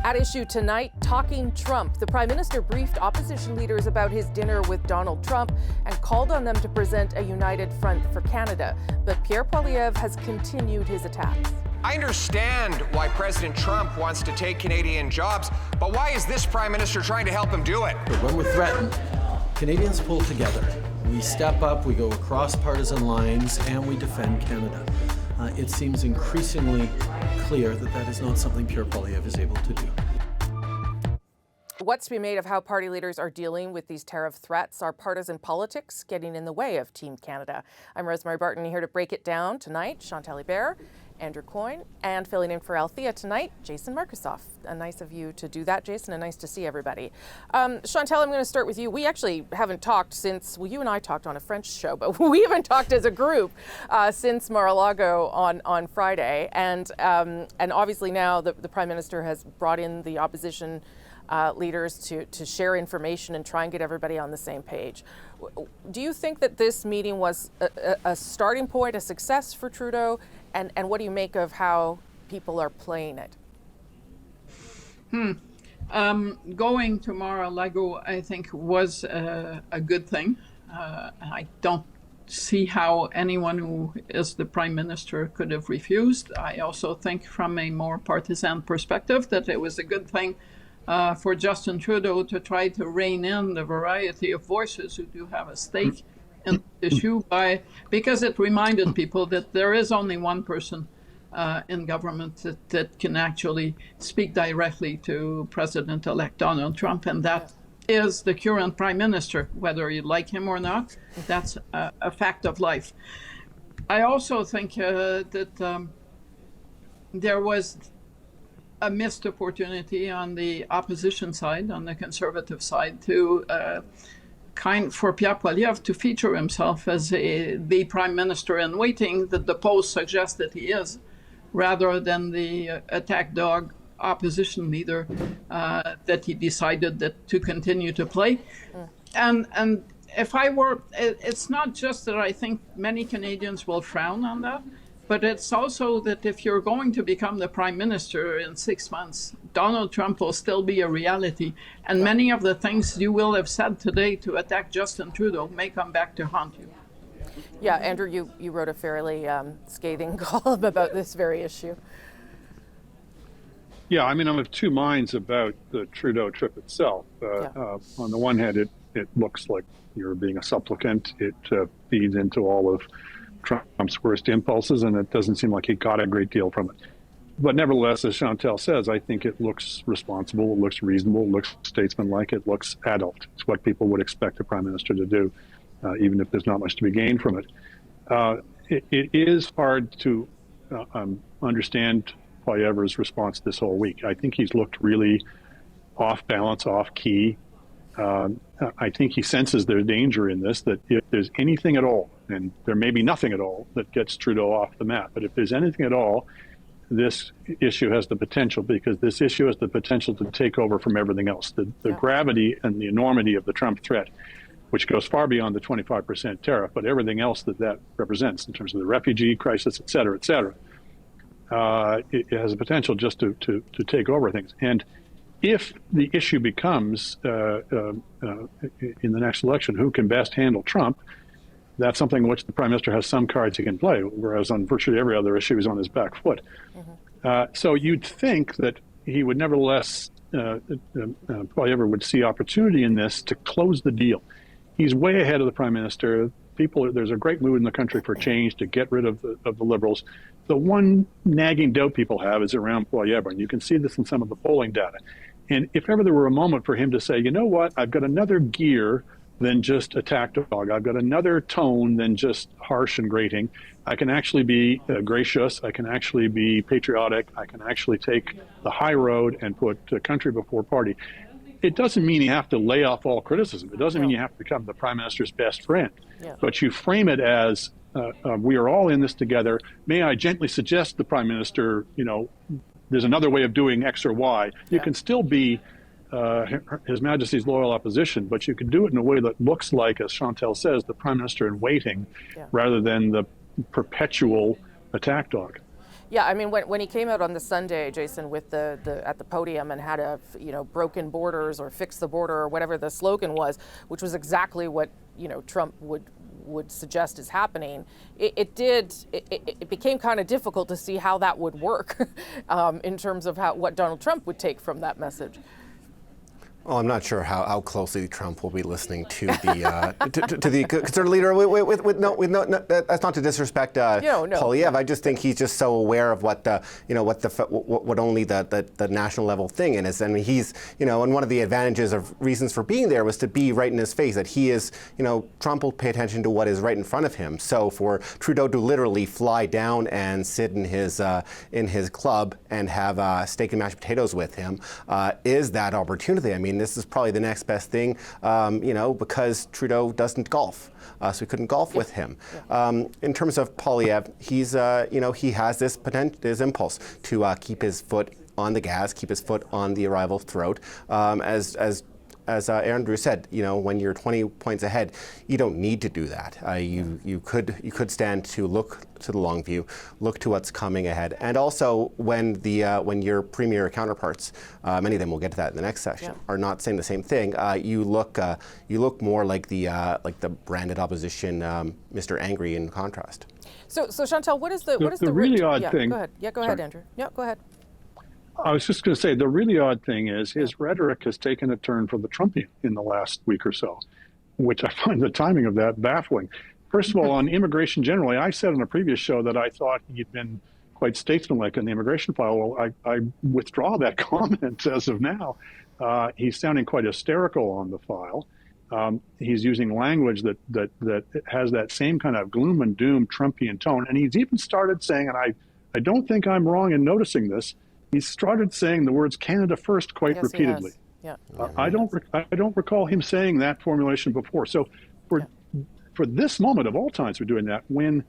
At issue tonight, Talking Trump. The Prime Minister briefed opposition leaders about his dinner with Donald Trump and called on them to present a united front for Canada. But Pierre Poilievre has continued his attacks. I understand why President Trump wants to take Canadian jobs, but why is this Prime Minister trying to help him do it? But when we're threatened, Canadians pull together. We step up, we go across partisan lines, and we defend Canada. It seems increasingly clear that that is not something Pierre Poilievre is able to do. What's to be made of how party leaders are dealing with these tariff threats? Are partisan politics getting in the way of Team Canada? I'm Rosemary Barton, here to break it down tonight. Chantal Hebert, Andrew Coyne, and filling in for Althea tonight, Jason Markusoff. Nice of you to do that, Jason, and nice to see everybody. Chantal, I'm going to start with you. We actually haven't talked since, well, you and I talked on a French show, but we haven't talked as a group since Mar-a-Lago on Friday. And obviously now the Prime Minister has brought in the opposition leaders to share information and try and get everybody on the same page. Do you think that this meeting was a starting point, a success for Trudeau? And what do you make of how people are playing it? Going to Mar-a-Lago, I think, was a good thing. I don't see how anyone who is the Prime Minister could have refused. I also think from a more partisan perspective that it was a good thing for Justin Trudeau to try to rein in the variety of voices who do have a stake in the issue, because it reminded people that there is only one person in government that can actually speak directly to President-elect Donald Trump, and that is the current Prime Minister, whether you like him or not. That's a fact of life. I also think that there was a missed opportunity on the opposition side, on the Conservative side, to for Pierre Poilievre to feature himself as the Prime Minister in waiting that the polls suggest that he is, rather than the attack dog opposition leader that he decided to continue to play. And if I were, it's not just that I think many Canadians will frown on that, but it's also that if you're going to become the Prime Minister in 6 months, Donald Trump will still be a reality. And many of the things you will have said today to attack Justin Trudeau may come back to haunt you. Yeah, Andrew, you wrote a fairly scathing column about this very issue. Yeah, I mean, I'm of two minds about the Trudeau trip itself. On the one hand, it looks like you're being a supplicant. It feeds into all of Trump's worst impulses, and it doesn't seem like he got a great deal from it. But nevertheless, as Chantal says, I think it looks responsible, it looks reasonable, it looks statesmanlike, it looks adult. It's what people would expect a Prime Minister to do, even if there's not much to be gained from it. It is hard to understand Poilievre's response this whole week. I think he's looked really off balance, off key. I think he senses there's danger in this, that if there's anything at all, and there may be nothing at all that gets Trudeau off the map, but if there's anything at all, this issue has the potential, because this issue has the potential to take over from everything else. The gravity and the enormity of the Trump threat, which goes far beyond the 25% tariff, but everything else that represents in terms of the refugee crisis, et cetera, it has a potential just to take over things. And if the issue becomes, in the next election, who can best handle Trump, that's something in which the Prime Minister has some cards he can play, whereas on virtually every other issue he's on his back foot. So you'd think that he would nevertheless, Poilievre would see opportunity in this to close the deal. He's way ahead of the Prime Minister. There's a great mood in the country for change, to get rid of the Liberals. The one nagging doubt people have is around Poilievre, and you can see this in some of the polling data. And if ever there were a moment for him to say, you know what, I've got another gear than just attack dog, I've got another tone than just harsh and grating, I can actually be gracious, I can actually be patriotic, I can actually take the high road and put country before party. It doesn't mean you have to lay off all criticism. It doesn't mean you have to become the Prime Minister's best friend. But you frame it as, we are all in this together. May I gently suggest the Prime Minister, there's another way of doing X or Y. You can still be His Majesty's loyal opposition, but you can do it in a way that looks like, as Chantal says, the Prime Minister in waiting rather than the perpetual attack dog. Yeah, I mean, when he came out on the Sunday, Jason, with the at the podium and had a, broken borders or fix the border or whatever the slogan was, which was exactly what, Trump would suggest is happening, it became kind of difficult to see how that would work in terms of what Donald Trump would take from that message. Well, I'm not sure how closely Trump will be listening to the to the conservative leader. No, that's not to disrespect Poilievre. I just think he's just so aware of what only the national level thing is. I mean, he's and one of the advantages of reasons for being there was to be right in his face. That he is, Trump will pay attention to what is right in front of him. So for Trudeau to literally fly down and sit in his club and have steak and mashed potatoes with him is that opportunity. I mean, this is probably the next best thing, because Trudeau doesn't golf, so we couldn't golf with him. In terms of Poilievre, he's, he has this impulse to keep his foot on the gas, keep his foot on the arrival's throat, as Andrew said, when you're 20 points ahead, you don't need to do that. You could stand to look to the long view, look to what's coming ahead, and also when your premier counterparts, many of them, we'll get to that in the next session, are not saying the same thing. You look more like the branded opposition, Mr. Angry in contrast. So Chantal, what is the really odd thing? Go ahead. Yeah, go ahead, Andrew. Yeah, go ahead. I was just going to say, the really odd thing is his rhetoric has taken a turn for the Trumpian in the last week or so, which I find the timing of that baffling. First of all, on immigration generally, I said on a previous show that I thought he'd been quite statesmanlike in the immigration file. Well, I withdraw that comment as of now. He's sounding quite hysterical on the file. He's using language that has that same kind of gloom and doom Trumpian tone. And he's even started saying, and I don't think I'm wrong in noticing this, he started saying the words Canada first quite repeatedly. Yeah. I don't recall him saying that formulation before. So for this moment of all times we're doing that, when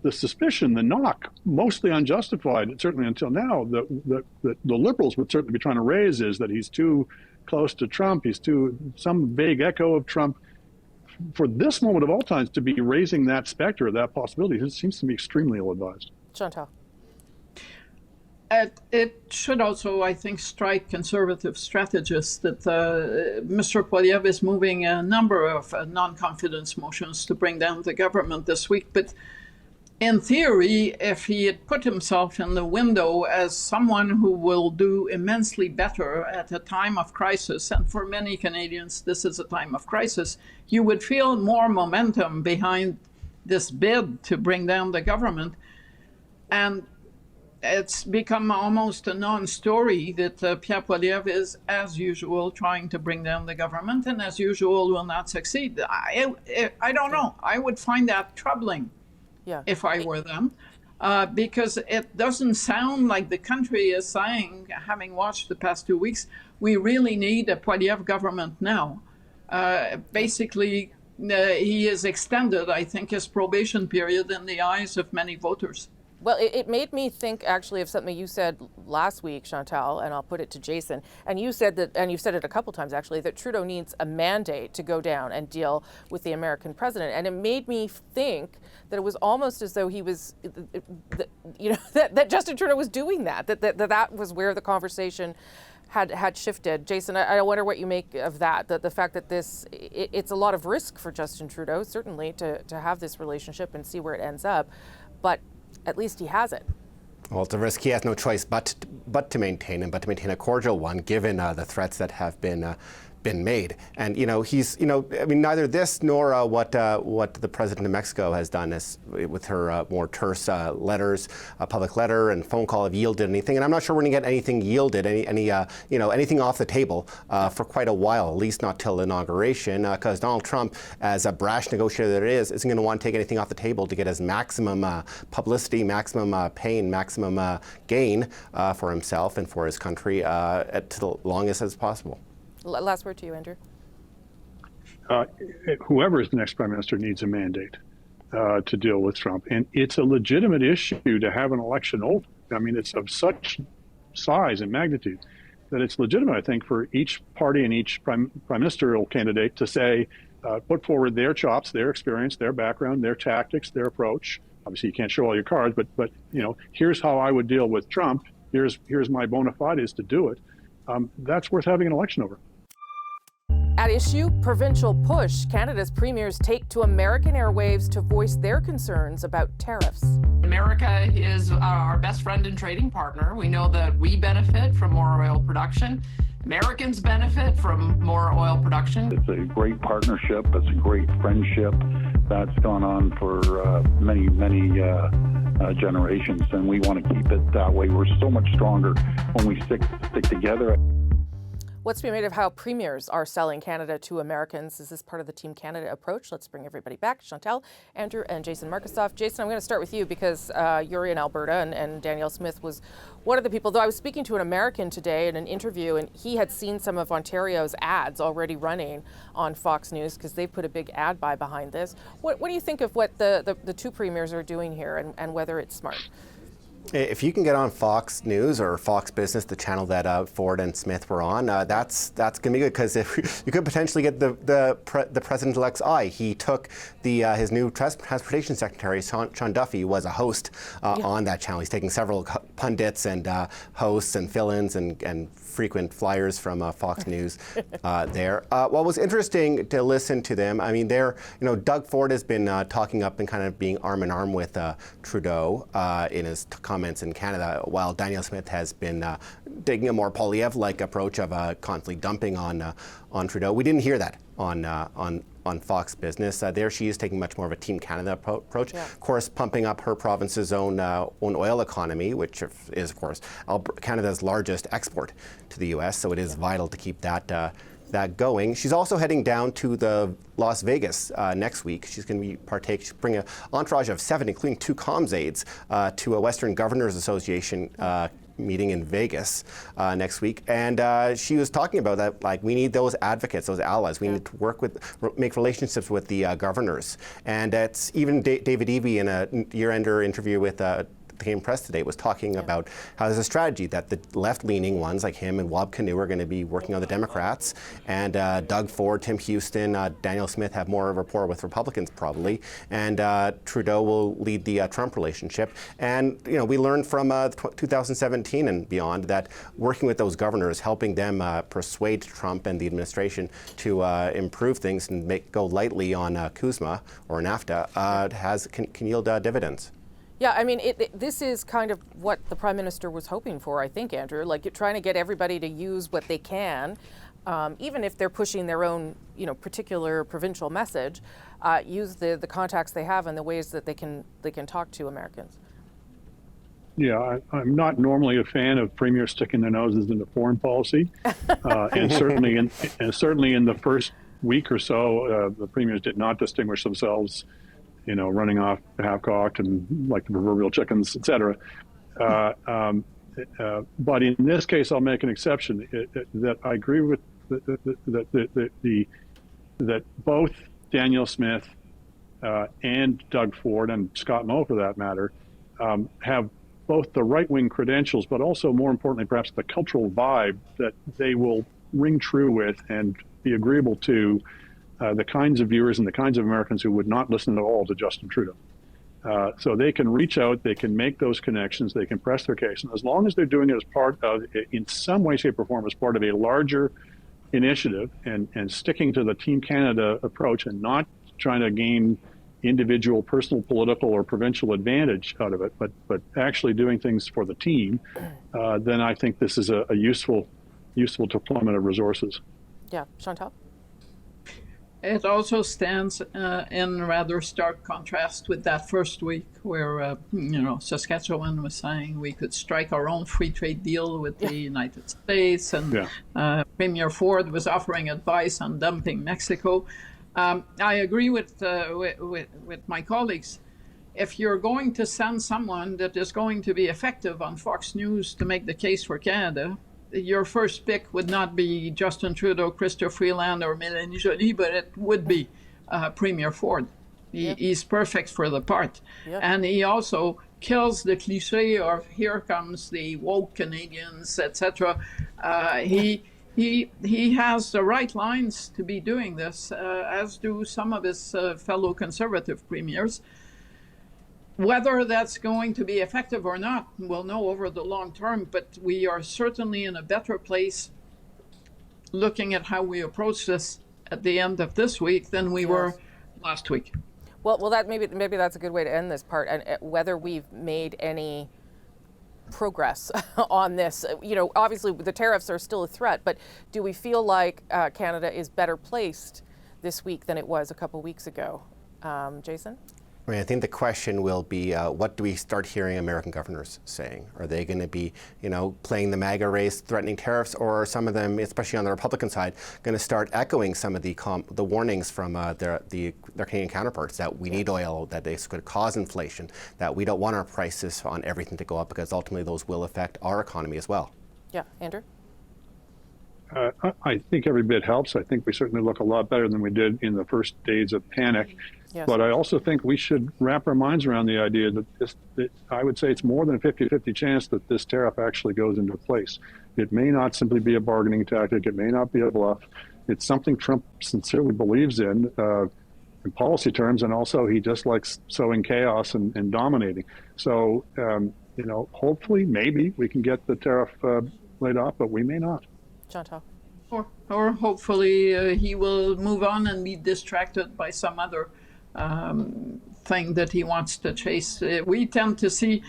the suspicion, the knock, mostly unjustified, and certainly until now, the Liberals would certainly be trying to raise is that he's too close to Trump, he's too some vague echo of Trump. For this moment of all times to be raising that specter, that possibility, it seems to me extremely ill-advised. Chantal. It should also, I think, strike conservative strategists that Mr. Poilievre is moving a number of non-confidence motions to bring down the government this week. But in theory, if he had put himself in the window as someone who will do immensely better at a time of crisis, and for many Canadians this is a time of crisis, you would feel more momentum behind this bid to bring down the government. And it's become almost a non-story that Pierre Poilievre is, as usual, trying to bring down the government, and as usual will not succeed. I don't know. I would find that troubling if I were them, because it doesn't sound like the country is saying, having watched the past 2 weeks, we really need a Poilievre government now. Basically, he has extended, I think, his probation period in the eyes of many voters. Well, it made me think actually of something you said last week, Chantal, and I'll put it to Jason. And you said that, and you've said it a couple times actually, that Trudeau needs a mandate to go down and deal with the American president. And it made me think that it was almost as though he was, that Justin Trudeau was doing that was where the conversation had shifted. Jason, I wonder what you make of that, the fact that it's a lot of risk for Justin Trudeau, certainly, to have this relationship and see where it ends up. But at least he has it. Well, it's a risk he has no choice but to maintain, and but to maintain a cordial one, given the threats that have been made. And he's I mean, neither this nor what the president of Mexico has done with her more terse letters, a public letter and phone call have yielded anything. And I'm not sure we're going to get anything yielded, anything off the table for quite a while, at least not till inauguration, because Donald Trump, as a brash negotiator that it is, isn't going to want to take anything off the table to get his maximum publicity, maximum pain, maximum gain for himself and for his country to the longest as possible. Last word to you, Andrew. Whoever is the next prime minister needs a mandate to deal with Trump. And it's a legitimate issue to have an election over. I mean, it's of such size and magnitude that it's legitimate, I think, for each party and each prime ministerial candidate to say, put forward their chops, their experience, their background, their tactics, their approach, obviously you can't show all your cards, but here's how I would deal with Trump. Here's my bona fides to do it. That's worth having an election over. At issue, provincial push. Canada's premiers take to American airwaves to voice their concerns about tariffs. America is our best friend and trading partner. We know that we benefit from more oil production. Americans benefit from more oil production. It's a great partnership. It's a great friendship that's gone on for many generations, and we want to keep it that way. We're so much stronger when we stick together. What's been made of how premiers are selling Canada to Americans? Is this part of the Team Canada approach? Let's bring everybody back. Chantal, Andrew, and Jason Markusoff. Jason, I'm going to start with you because you're in Alberta, and Danielle Smith was one of the people. Though I was speaking to an American today in an interview, and he had seen some of Ontario's ads already running on Fox News because they've put a big ad buy behind this. What do you think of what the two premiers are doing here and whether it's smart? If you can get on Fox News or Fox Business, the channel that Ford and Smith were on, that's going to be good because if you could potentially get the president-elect's eye. He took his new transportation secretary, Sean Duffy, was a host on that channel. He's taking several pundits and hosts and fill-ins and frequent flyers from Fox News there. What was interesting to listen to them, I mean, Doug Ford has been talking up and kind of being arm in arm with Trudeau in his comments in Canada, while Danielle Smith has been taking a more Poilievre-like approach of constantly dumping on Trudeau. We didn't hear that on Fox Business. There she is taking much more of a Team Canada approach. Yeah. Of course, pumping up her province's own oil economy, which is, of course, Canada's largest export to the U.S., so it is vital to keep that going. She's also heading down to the Las Vegas next week. She's going to bring an entourage of 7, including 2 comms aides, to a Western Governors Association meeting in Vegas next week. And she was talking about that, like, we need those advocates, those allies. We need to make relationships with the governors. And it's even David Eby in a year-ender interview with the Canadian Press today was talking about how there's a strategy that the left-leaning ones like him and Wab Kinew are going to be working on the Democrats, and Doug Ford, Tim Houston, Danielle Smith have more of a rapport with Republicans probably, and Trudeau will lead the Trump relationship. And we learned from 2017 and beyond that working with those governors, helping them persuade Trump and the administration to improve things and go lightly on CUSMA or NAFTA can yield dividends. Yeah, I mean, this is kind of what the Prime Minister was hoping for, I think, Andrew. Like, you're trying to get everybody to use what they can, even if they're pushing their own, particular provincial message, use the contacts they have and the ways that they can talk to Americans. Yeah, I'm not normally a fan of premiers sticking their noses into foreign policy, and certainly in the first week or so, the premiers did not distinguish themselves. Running off half-cocked and like the proverbial chickens, et cetera. But in this case, I'll make an exception. That I agree with that both Danielle Smith and Doug Ford and Scott Moe, for that matter, have both the right-wing credentials, but also, more importantly, perhaps the cultural vibe that they will ring true with and be agreeable to the kinds of viewers and the kinds of Americans who would not listen at all to Justin Trudeau. So they can reach out, they can make those connections, they can press their case. And as long as they're doing it as part of, in some way, shape, or form, as part of a larger initiative and sticking to the Team Canada approach and not trying to gain individual, personal, political, or provincial advantage out of it, but actually doing things for the team, then I think this is a useful deployment of resources. Yeah, Chantal? It also stands in rather stark contrast with that first week where, Saskatchewan was saying we could strike our own free trade deal with the United States, and Premier Ford was offering advice on dumping Mexico. I agree with my colleagues. If you're going to send someone that is going to be effective on Fox News to make the case for Canada, your first pick would not be Justin Trudeau, Chrystia Freeland, or Mélanie Joly, but it would be Premier Ford. He's perfect for the part. And he also kills the cliché of here comes the woke Canadians, etc. He has the right lines to be doing this, as do some of his fellow Conservative premiers. Whether that's going to be effective or not, we'll know over the long term, but we are certainly in a better place looking at how we approach this at the end of this week than we were last week. Well, that maybe that's a good way to end this part, and whether we've made any progress on this. Obviously the tariffs are still a threat, but do we feel like Canada is better placed this week than it was a couple weeks ago? Jason? I think the question will be, what do we start hearing American governors saying? Are they going to be, playing the MAGA race, threatening tariffs, or are some of them, especially on the Republican side, going to start echoing some of the warnings from their Canadian counterparts that we need oil, that it's going to cause inflation, that we don't want our prices on everything to go up because ultimately those will affect our economy as well? Yeah, Andrew? I think every bit helps. I think we certainly look a lot better than we did in the first days of panic. Yes. But I also think we should wrap our minds around the idea that I would say it's more than a 50-50 chance that this tariff actually goes into place. It may not simply be a bargaining tactic. It may not be a bluff. It's something Trump sincerely believes in policy terms, and also he just likes sowing chaos and dominating. So, hopefully, maybe we can get the tariff laid off, but we may not. Chantal? Or hopefully he will move on and be distracted by some other thing that he wants to chase. We tend to see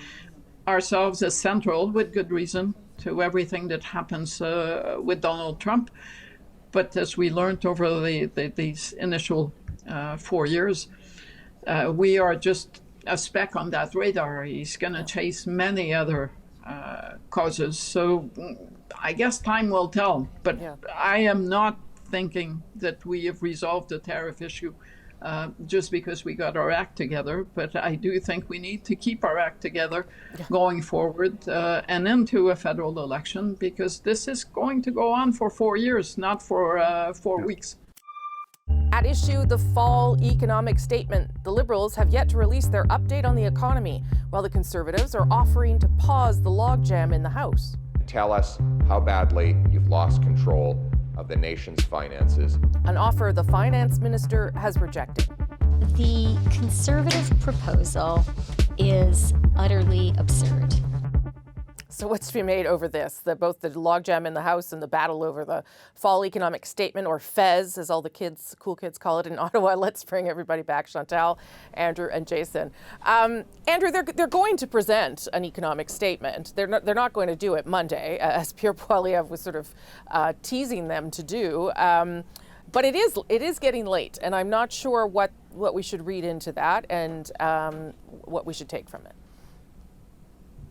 ourselves as central, with good reason, to everything that happens with Donald Trump. But as we learned over these initial 4 years, we are just a speck on that radar. He's going to chase many other causes. So I guess time will tell. But I am not thinking that we have resolved the tariff issue just because we got our act together. But I do think we need to keep our act together going forward and into a federal election, because this is going to go on for 4 years, not for 4 weeks. At issue, the fall economic statement. The Liberals have yet to release their update on the economy, while the Conservatives are offering to pause the logjam in the House. Tell us how badly you've lost control of the nation's finances. An offer the finance minister has rejected. The Conservative proposal is utterly absurd. So what's to be made over this? Both the logjam in the House and the battle over the fall economic statement, or FES, as all the cool kids call it in Ottawa. Let's bring everybody back. Chantal, Andrew, and Jason. Andrew, they're going to present an economic statement. They're not going to do it Monday, as Pierre Poilievre was sort of teasing them to do. But it is getting late, and I'm not sure what we should read into that and what we should take from it.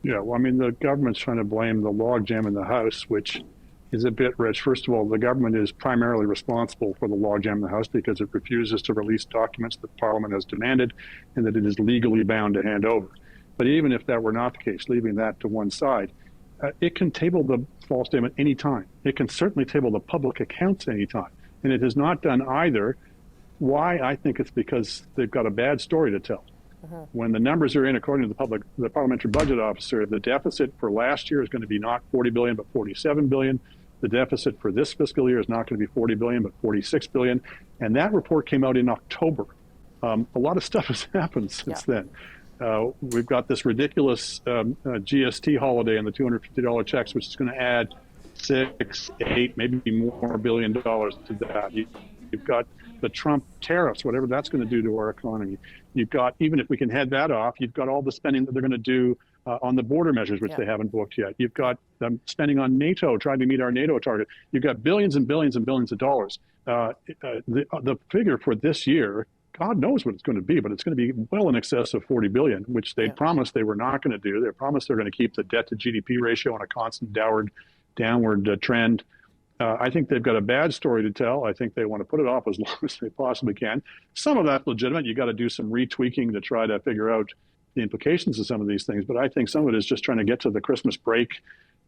Yeah, well, I mean, the government's trying to blame the logjam in the House, which is a bit rich. First of all, the government is primarily responsible for the logjam in the House because it refuses to release documents that Parliament has demanded and that it is legally bound to hand over. But even if that were not the case, leaving that to one side, it can table the false statement any time. It can certainly table the public accounts any time. And it has not done either. Why? I think it's because they've got a bad story to tell. When the numbers are in, according to the parliamentary budget officer, the deficit for last year is going to be not 40 billion, but 47 billion. The deficit for this fiscal year is not going to be 40 billion, but 46 billion. And that report came out in October. A lot of stuff has happened since then. We've got this ridiculous GST holiday and the $250 checks, which is going to add 6, 8, maybe more billion dollars to that. You've got the Trump tariffs, whatever that's going to do to our economy. You've got, even if we can head that off, you've got all the spending that they're going to do on the border measures, which they haven't booked yet. You've got them spending on NATO, trying to meet our NATO target. You've got billions and billions and billions of dollars. The figure for this year, God knows what it's going to be, but it's going to be well in excess of 40 billion, which they promised they were not going to do. They promised they're going to keep the debt to GDP ratio on a constant downward trend. I think they've got a bad story to tell. I think they want to put it off as long as they possibly can. Some of that's legitimate. You got to do some retweaking to try to figure out the implications of some of these things. But I think some of it is just trying to get to the Christmas break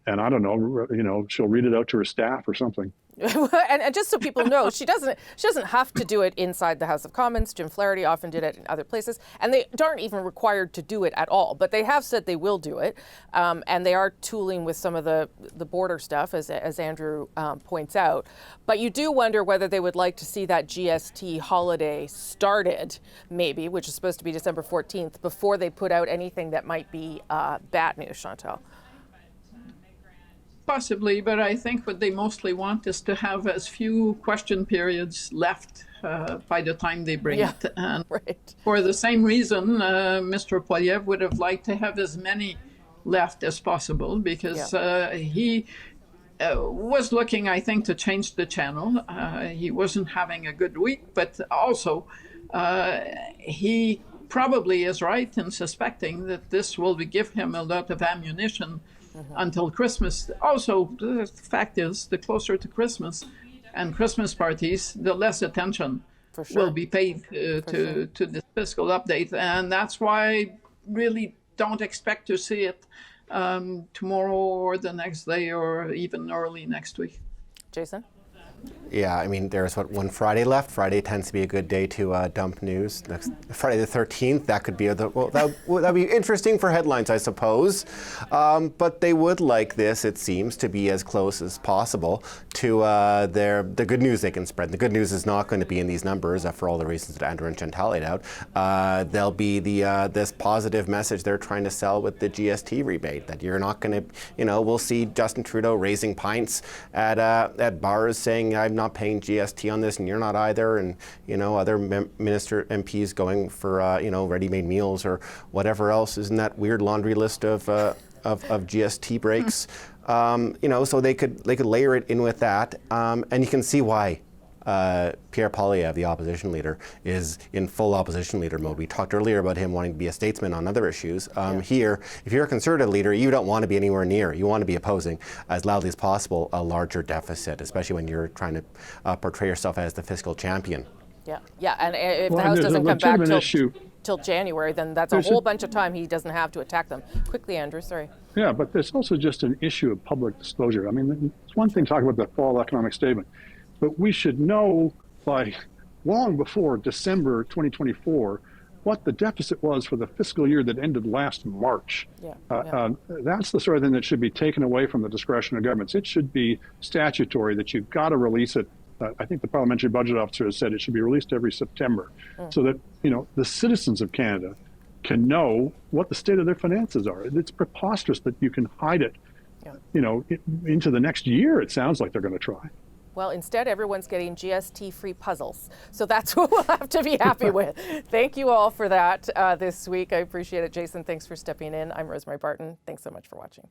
and I don't know, she'll read it out to her staff or something. And just so people know, she doesn't have to do it inside the House of Commons. Jim Flaherty often did it in other places, and they aren't even required to do it at all. But they have said they will do it, and they are tooling with some of the border stuff, as Andrew points out. But you do wonder whether they would like to see that GST holiday started, maybe, which is supposed to be December 14th, before they put out anything that might be bad news, Chantal. Possibly, but I think what they mostly want is to have as few question periods left by the time they bring it. And for the same reason, Mr. Poilievre would have liked to have as many left as possible, because he was looking, I think, to change the channel. He wasn't having a good week, but also he probably is right in suspecting that this will give him a lot of ammunition until Christmas. Also, the fact is, the closer to Christmas and Christmas parties, the less attention will be paid to this fiscal update. And that's why I really don't expect to see it tomorrow or the next day or even early next week. Jason? Yeah, I mean, there's one Friday left. Friday tends to be a good day to dump news. Next Friday the 13th, that could be that'd be interesting for headlines, I suppose. But they would like this, it seems, to be as close as possible to the good news they can spread. The good news is not going to be in these numbers for all the reasons that Andrew and Chantal laid out. There'll be this positive message they're trying to sell with the GST rebate, that you're not going to, we'll see Justin Trudeau raising pints at bars saying, I'm not paying GST on this and you're not either, and other minister MPs going for ready-made meals or whatever else is in that weird laundry list of GST breaks. So they could layer it in with that, and you can see why Pierre Poilievre, the opposition leader, is in full opposition leader mode. We talked earlier about him wanting to be a statesman on other issues. Here, if you're a Conservative leader, you don't want to be anywhere near. You want to be opposing as loudly as possible a larger deficit, especially when you're trying to portray yourself as the fiscal champion. Yeah, and if the House doesn't come back till January, then that's a whole bunch of time he doesn't have to attack them. Quickly, Andrew, sorry. Yeah, but there's also just an issue of public disclosure. I mean, it's one thing talking about the fall economic statement, but we should know by long before December 2024 what the deficit was for the fiscal year that ended last March. That's the sort of thing that should be taken away from the discretion of governments. It should be statutory that you've got to release it. I think the parliamentary budget officer has said it should be released every September, so that the citizens of Canada can know what the state of their finances are. It's preposterous that you can hide it, into the next year. It sounds like they're going to try. Well, instead, everyone's getting GST-free puzzles. So that's what we'll have to be happy with. Thank you all for that this week. I appreciate it. Jason, thanks for stepping in. I'm Rosemary Barton. Thanks so much for watching.